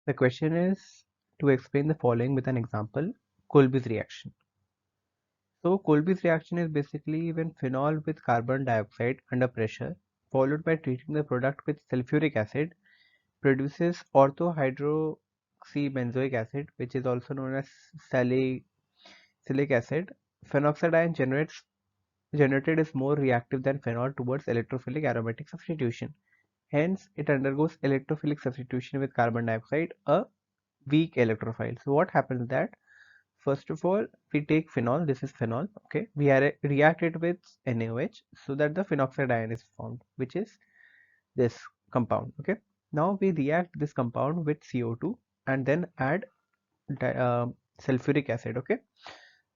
The question is to explain the following with an example, Kolbe's reaction. So Kolbe's reaction is basically when phenol with carbon dioxide under pressure, followed by treating the product with sulfuric acid, produces orthohydroxybenzoic acid, which is also known as salicylic acid. Phenoxide ion generated is more reactive than phenol towards electrophilic aromatic substitution. Hence, it undergoes electrophilic substitution with carbon dioxide, a weak electrophile. So what happens that first of all we take phenol, this is phenol, okay, we react it with NaOH so that the phenoxide ion is formed, which is this compound, okay. Now we react this compound with CO2 and then add sulfuric acid, okay.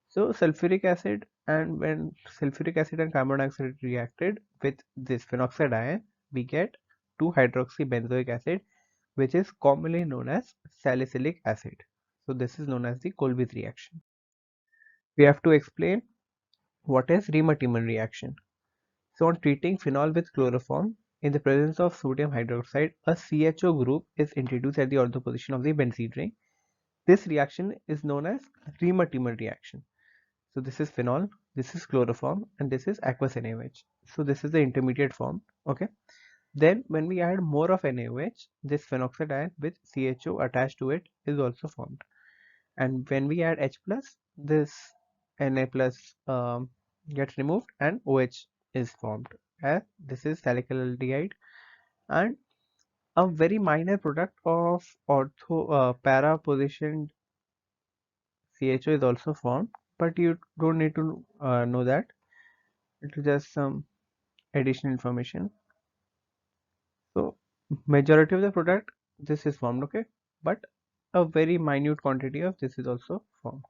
So sulfuric acid, and when sulfuric acid and carbon dioxide reacted with this phenoxide ion, we get 2-hydroxybenzoic acid, which is commonly known as salicylic acid. So this is known as the Kolbe's reaction. We have to explain what is Riemann-Tiemann reaction. So on treating phenol with chloroform in the presence of sodium hydroxide, a CHO group is introduced at the ortho position of the benzene ring. This reaction is known as Riemann-Tiemann reaction. So this is phenol, this is chloroform, and this is aqueous NaOH. So this is the intermediate form, okay. Then when we add more of NaOH, this phenoxide ion with CHO attached to it is also formed. And when we add H plus, this Na plus gets removed and OH is formed. As this is salicylaldehyde, and a very minor product of para positioned CHO is also formed, but you don't need to know that. It is just some additional information. So majority of the product this is formed, okay, but a very minute quantity of this is also formed.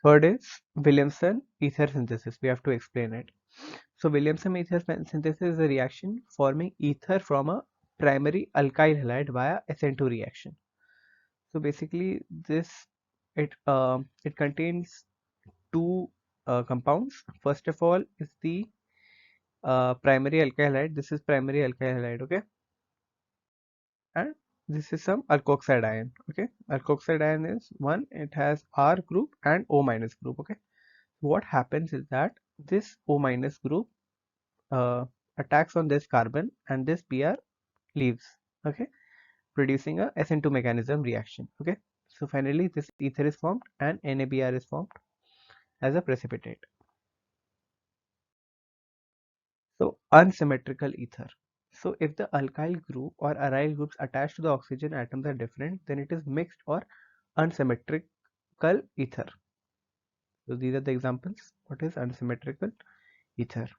Third is Williamson ether synthesis. We have to explain it. So Williamson ether synthesis is a reaction forming ether from a primary alkyl halide via SN2 reaction. So basically this it contains two compounds. First of all is the primary alkyl halide. This is primary alkyl halide, okay, and this is some alkoxide ion, okay. Alkoxide ion is one, it has R group and O minus group, okay. What happens is that this O minus group uh, attacks on this carbon and this Br leaves, okay, producing a SN2 mechanism reaction, okay. So finally this ether is formed and NaBr is formed as a precipitate. So unsymmetrical ether. So if the alkyl group or aryl groups attached to the oxygen atoms are different, then it is mixed or unsymmetrical ether. So these are the examples. What is unsymmetrical ether?